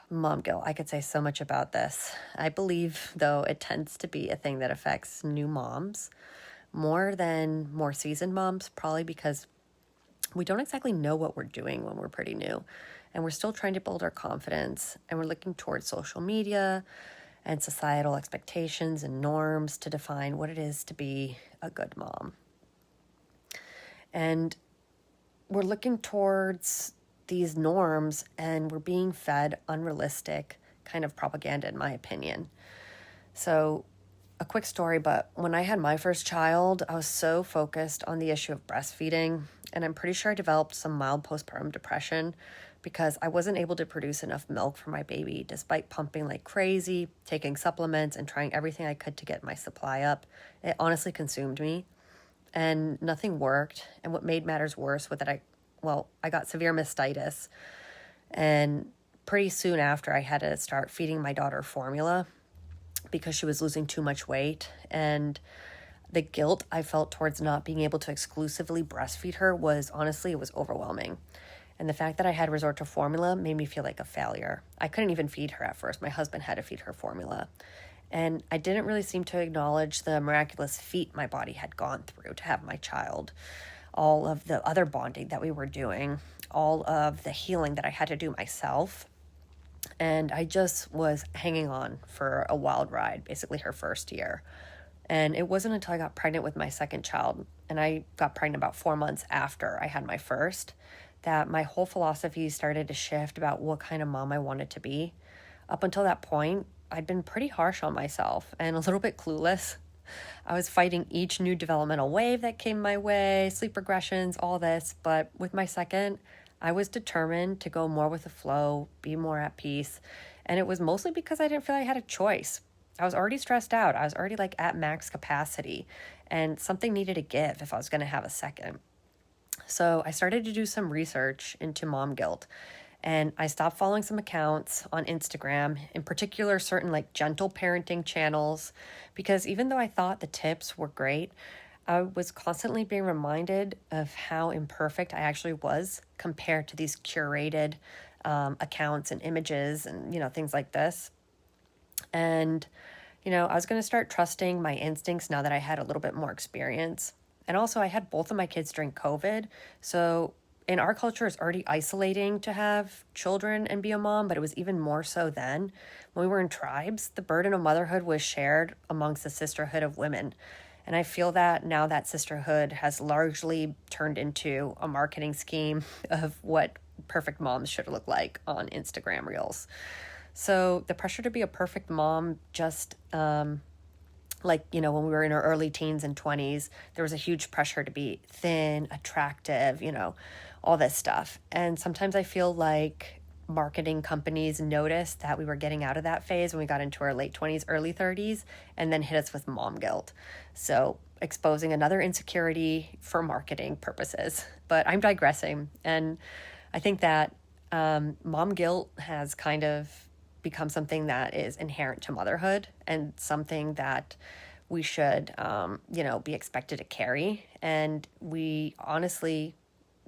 Mom guilt. I could say so much about this. I believe, though, it tends to be a thing that affects new moms more than more seasoned moms, probably because we don't exactly know what we're doing when we're pretty new. And we're still trying to build our confidence. And we're looking towards social media and societal expectations and norms to define what it is to be a good mom. And we're looking towards these norms and we're being fed unrealistic kind of propaganda, in my opinion. So, a quick story, but when I had my first child, I was so focused on the issue of breastfeeding, and I'm pretty sure I developed some mild postpartum depression because I wasn't able to produce enough milk for my baby despite pumping like crazy, taking supplements, and trying everything I could to get my supply up. It honestly consumed me, and nothing worked. And what made matters worse was that I got severe mastitis, and pretty soon after, I had to start feeding my daughter formula because she was losing too much weight. And the guilt I felt towards not being able to exclusively breastfeed her was honestly, it was overwhelming. And the fact that I had to resort to formula made me feel like a failure. I couldn't even feed her at first. My husband had to feed her formula. And I didn't really seem to acknowledge the miraculous feat my body had gone through to have my child, all of the other bonding that we were doing, all of the healing that I had to do myself. And I just was hanging on for a wild ride, basically her first year. And it wasn't until I got pregnant with my second child, and I got pregnant about 4 months after I had my first, that my whole philosophy started to shift about what kind of mom I wanted to be. Up until that point, I'd been pretty harsh on myself and a little bit clueless. I was fighting each new developmental wave that came my way, sleep regressions, all this. But with my second, I was determined to go more with the flow, be more at peace. And it was mostly because I didn't feel I had a choice. I was already stressed out. I was already like at max capacity, and something needed to give if I was going to have a second. So I started to do some research into mom guilt, and I stopped following some accounts on Instagram, in particular certain like gentle parenting channels, because even though I thought the tips were great, I was constantly being reminded of how imperfect I actually was compared to these curated accounts and images and, things like this. And, I was going to start trusting my instincts now that I had a little bit more experience. And also, I had both of my kids during COVID. So, in our culture, it's already isolating to have children and be a mom, but it was even more so then. When we were in tribes, the burden of motherhood was shared amongst the sisterhood of women. And I feel that now that sisterhood has largely turned into a marketing scheme of what perfect moms should look like on Instagram Reels. So the pressure to be a perfect mom just when we were in our early teens and 20s, there was a huge pressure to be thin, attractive, all this stuff. And sometimes I feel like marketing companies noticed that we were getting out of that phase when we got into our late 20s, early 30s, and then hit us with mom guilt. So exposing another insecurity for marketing purposes. But I'm digressing. And I think that mom guilt has kind of become something that is inherent to motherhood and something that we should, be expected to carry. And we honestly,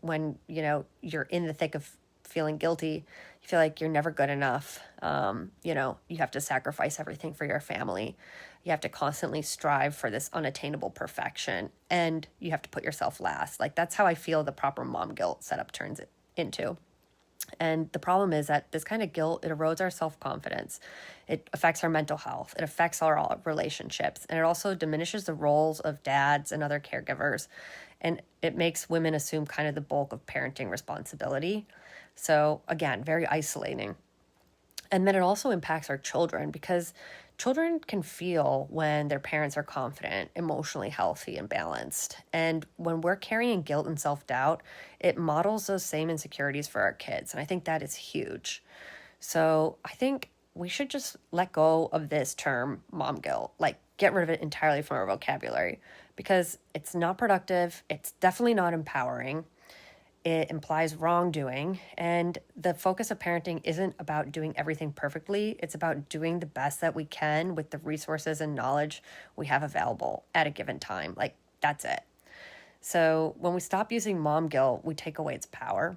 when, you're in the thick of feeling guilty, you feel like you're never good enough. You have to sacrifice everything for your family. You have to constantly strive for this unattainable perfection, and you have to put yourself last. Like, that's how I feel the proper mom guilt setup turns it into. And the problem is that this kind of guilt, it erodes our self-confidence. It affects our mental health. It affects our relationships. And it also diminishes the roles of dads and other caregivers. And it makes women assume kind of the bulk of parenting responsibility. So again, very isolating. And then it also impacts our children because children can feel when their parents are confident, emotionally healthy, and balanced. And when we're carrying guilt and self-doubt, it models those same insecurities for our kids. And I think that is huge. So I think we should just let go of this term, mom guilt, like get rid of it entirely from our vocabulary because it's not productive. It's definitely not empowering. It implies wrongdoing, and the focus of parenting isn't about doing everything perfectly. It's about doing the best that we can with the resources and knowledge we have available at a given time. Like, that's it. So when we stop using mom guilt, we take away its power.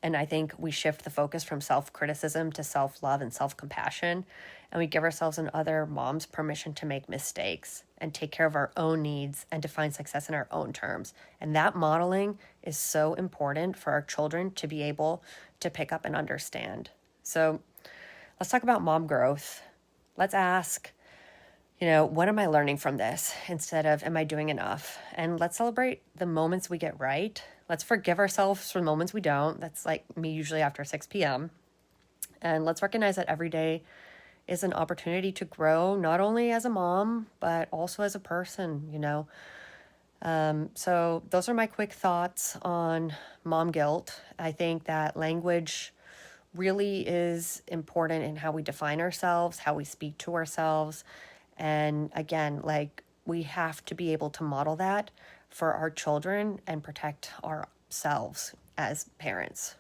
And I think we shift the focus from self-criticism to self-love and self-compassion. And we give ourselves and other moms permission to make mistakes and take care of our own needs and define success in our own terms. And that modeling is so important for our children to be able to pick up and understand. So let's talk about mom growth. Let's ask, what am I learning from this instead of am I doing enough? And let's celebrate the moments we get right. Let's forgive ourselves for the moments we don't. That's like me usually after 6 p.m. And let's recognize that every day is an opportunity to grow, not only as a mom, but also as a person. So those are my quick thoughts on mom guilt. I think that language really is important in how we define ourselves, how we speak to ourselves. And again, like we have to be able to model that for our children and protect ourselves as parents.